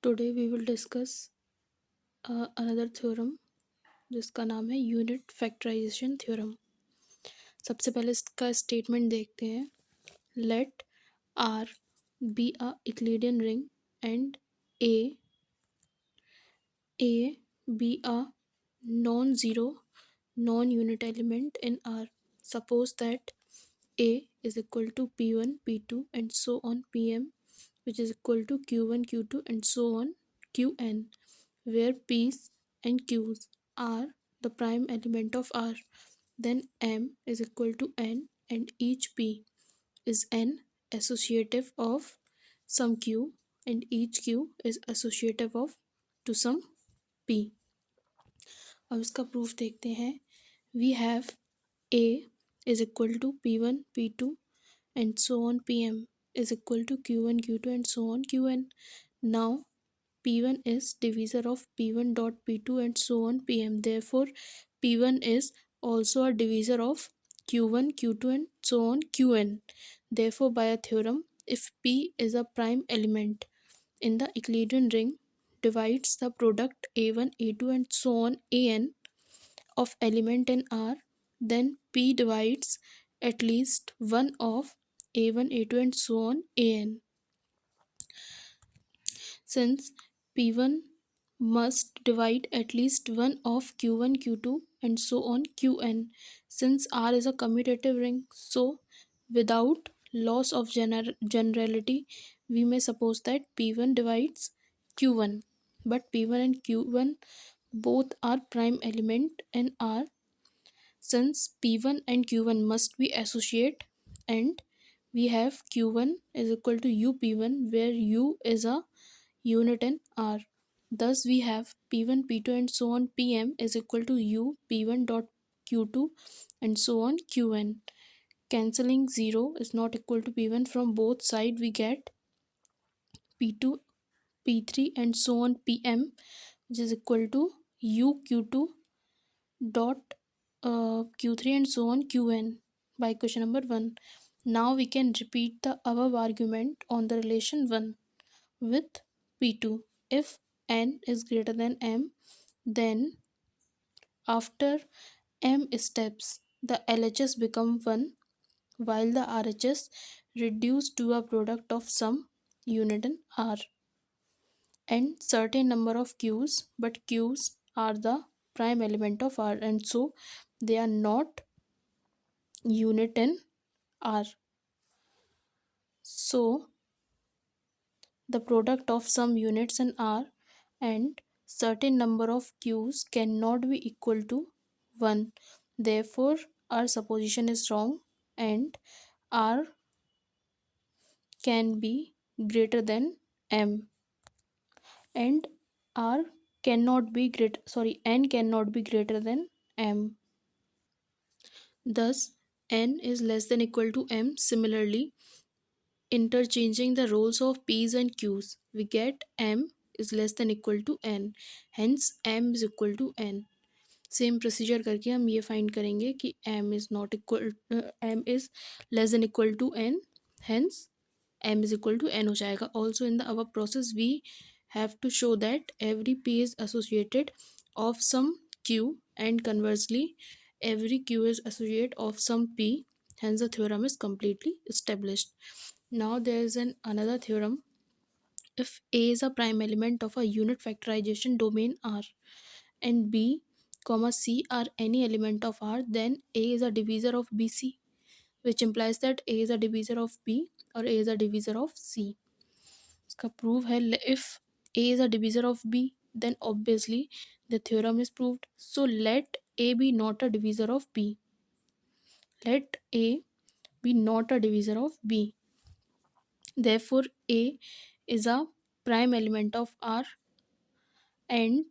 Today we will discuss another theorem जिसका नाम है यूनिट फैक्टराइजेशन थ्योरम। सबसे पहले इसका स्टेटमेंट देखते हैं। Let R be a Euclidean ring and a A B a non zero non unit element in R. Suppose that A is equal to P1, P2 and so on Pm, which is equal to Q1, Q2 and so on Qn, where P's and Q's are the prime element of R. Then M is equal to N and each P is N associative of some Q and each Q is associative of to some P. अब इसका proof देखते हैं। We have A is equal to P1, P2 and so on Pm is equal to Q1, Q2 and so on Qn. Now P1 is divisor of P1 dot P2 and so on Pm. Therefore P1 is also a divisor of Q1, Q2 and so on Qn. Therefore by a theorem, if P is a prime element in the Euclidean ring divides the product A1, A2 and so on An of element in R, then P divides at least one of A1, A2 and so on An. Since P1 must divide at least one of Q1, Q2 and so on Qn. Since R is a commutative ring, so without loss of generality, we may suppose that P1 divides Q1. But P1 and Q1 both are prime element in R, since P1 and Q1 must be associate, and we have Q1 is equal to UP1 where U is a unit in R. Thus we have P1, P2 and so on Pm is equal to U P1 dot Q2 and so on Qn. Cancelling 0 is not equal to P1 from both sides, we get P2, P3 and so on Pm, which is equal to U Q2 dot Q3 and so on Qn by question number 1. Now we can repeat the above argument on the relation 1 with P2. If n is greater than m, then after m steps the LHS become 1 while the RHS reduced to a product of some unit in R and certain number of Q's, but Q's are the prime element of R and so they are not unit in R. So the product of some units in R and certain number of Q's cannot be equal to 1. Therefore our supposition is wrong and R can be greater than M, and R cannot be N cannot be greater than M. Thus N is less than equal to M. Similarly, interchanging the roles of P's and Q's, we get M is less than equal to N. Hence M is equal to N. Same procedure करके हम ये find करेंगे कि M is not equal M is less than equal to N. Hence M is equal to N हो जाएगा. Also in the above process we have to show that every P is associated of some Q and conversely every Q is associate of some P. Hence the theorem is completely established. Now there is another theorem. If A is a prime element of a unit factorization domain R and B, C are any element of R, then A is a divisor of BC, which implies that A is a divisor of B or A is a divisor of C. इसका prove है if A is a divisor of B, then obviously the theorem is proved. So let A be not a divisor of B. Let A be not a divisor of B. Therefore A is a prime element of R and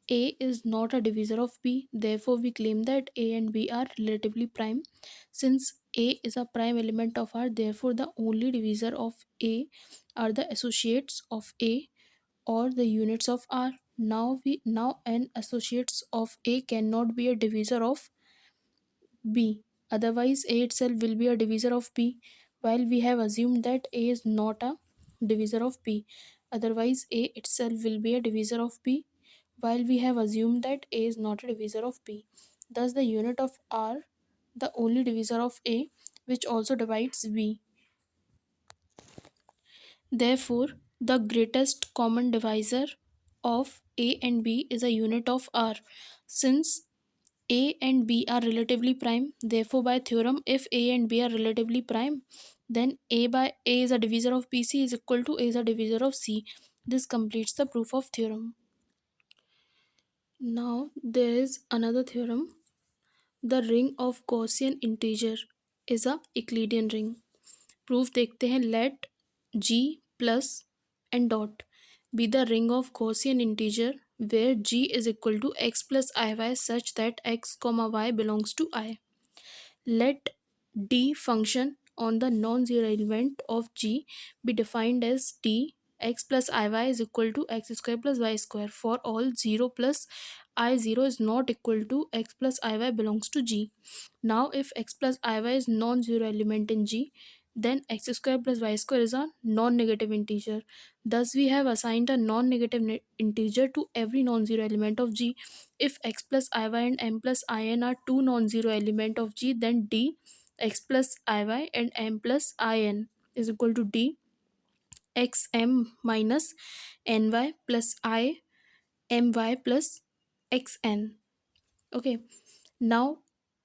A is not a divisor of B. Therefore we claim that A and B are relatively prime. Since A is a prime element of R, therefore the only divisor of A are the associates of A or the units of R. Now n associates of A cannot be a divisor of B. Otherwise A itself will be a divisor of B, while we have assumed that A is not a divisor of B. Otherwise, A itself will be a divisor of B, while we have assumed that A is not a divisor of B. Thus, the unit of R, the only divisor of A, which also divides B. Therefore, the greatest common divisor of A and B is a unit of R. Since A and B are relatively prime, therefore by theorem, if A and B are relatively prime, then A by A is a divisor of BC is equal to A is a divisor of C. This completes the proof of theorem. Now there is another theorem. The ring of Gaussian integer is a Euclidean ring. Proof देखते हैं. Let G plus and dot be the ring of Gaussian integer where G is equal to x plus iy such that x comma y belongs to I. Let D function on the non-zero element of G be defined as D x plus iy is equal to x square plus y square for all 0 plus I0 is not equal to x plus iy belongs to G. Now if x plus iy is non-zero element in G, then x square plus y square is a non-negative integer. Thus we have assigned a non-negative integer to every non-zero element of G. If x plus iy and m plus in are two non-zero element of G, then D x plus iy and m plus in is equal to D xm minus ny plus I my plus xn. Okay, now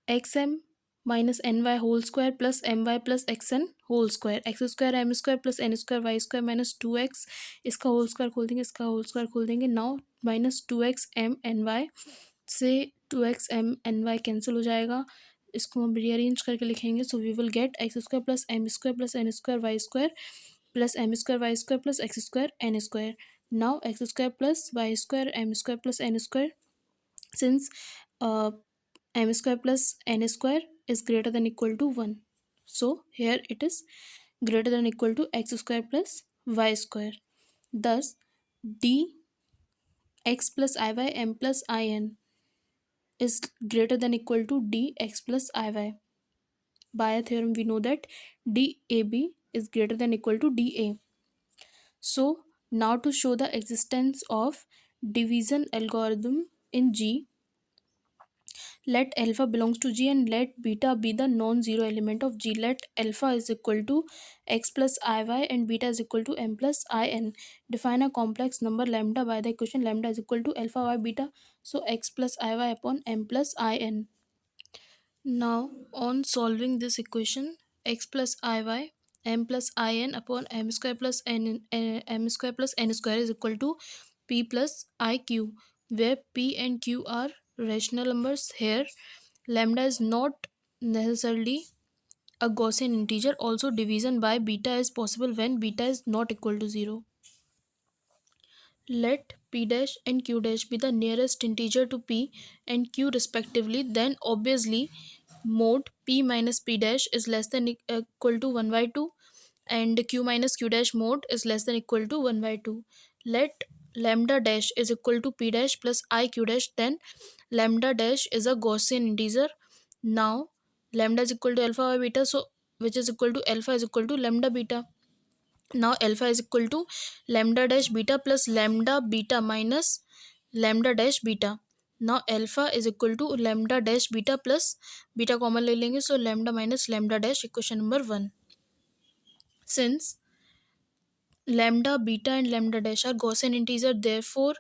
xm minus ny whole square plus my plus xn whole square, x square m square plus n square y square minus 2x, इसका whole square खोल देंगे, इसका whole square खोल देंगे. now minus 2x m ny से 2x m ny cancel हो जाएगा, इसको हम रीअरेंज करके लिखेंगे. So we will get x square plus m square plus n square y square plus m square y square plus x square n square. Now x square plus y square m square plus n square, since m square plus n square is greater than equal to 1, so here it is greater than equal to x square plus y square. Thus d x plus iy m plus in is greater than equal to dx plus iy. By a theorem we know that dab is greater than equal to da. So now to show the existence of division algorithm in G, let alpha belongs to G and let beta be the non-zero element of G. Let alpha is equal to x plus iy and beta is equal to m plus in. Define a complex number lambda by the equation lambda is equal to alpha y beta, so x plus iy upon m plus in. Now on solving this equation, x plus iy m plus in upon m square plus m square plus n square is equal to p plus iq, where p and q are rational numbers. Here lambda is not necessarily a Gaussian integer. Also division by beta is possible when beta is not equal to 0. Let p dash and q dash be the nearest integer to p and q respectively, then obviously mod p minus p dash is less than equal to 1 by 2 and q minus q dash mod is less than equal to 1 by 2. Let lambda dash is equal to p dash plus iq dash, then lambda dash is a Gaussian integer. Now lambda is equal to alpha by beta, so which is equal to alpha is equal to lambda beta. Now alpha is equal to lambda dash beta plus lambda beta minus lambda dash beta. Now alpha is equal to lambda dash beta plus beta common ले लेंगे, so lambda minus lambda dash equation number 1. Since lambda beta and lambda dash are Gaussian integer, therefore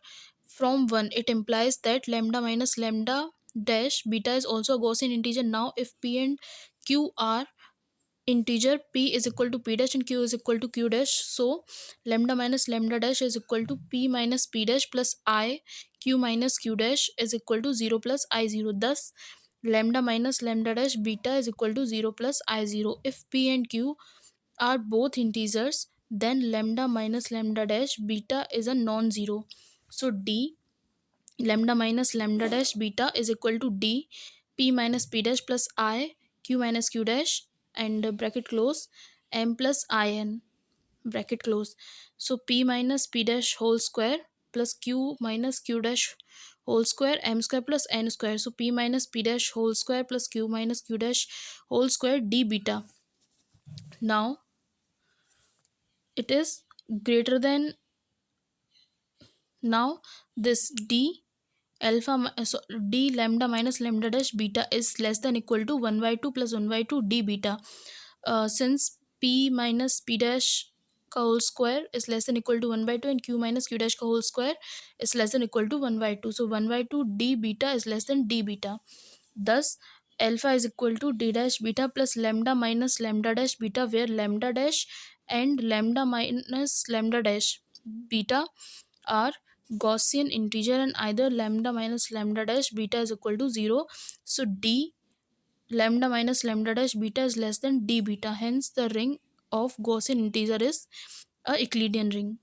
from 1 it implies that lambda minus lambda dash beta is also a Gaussian integer. Now if p and q are integer, p is equal to p dash and q is equal to q dash, so lambda minus lambda dash is equal to p minus p dash plus I q minus q dash is equal to 0 plus I0. Thus lambda minus lambda dash beta is equal to 0 plus I0. If p and q are both integers, then lambda minus lambda dash beta is a non-zero, so d lambda minus lambda dash beta is equal to d p minus p dash plus I q minus q dash and bracket close m plus in bracket close. So p minus p dash whole square plus q minus q dash whole square m square plus n square, so p minus p dash whole square plus q minus q dash whole square d beta. Now it is greater than Now this d alpha d lambda minus lambda dash beta is less than equal to 1 by 2 plus 1 by 2 d beta. Since p minus p dash ka whole square is less than equal to 1 by 2 and q minus q dash ka whole square is less than equal to 1 by 2, so 1 by 2 d beta is less than d beta. Thus alpha is equal to d dash beta plus lambda minus lambda dash beta, where lambda dash and lambda minus lambda dash beta are Gaussian integer and either lambda minus lambda dash beta is equal to 0. So d lambda minus lambda dash beta is less than d beta. Hence the ring of Gaussian integer is a Euclidean ring.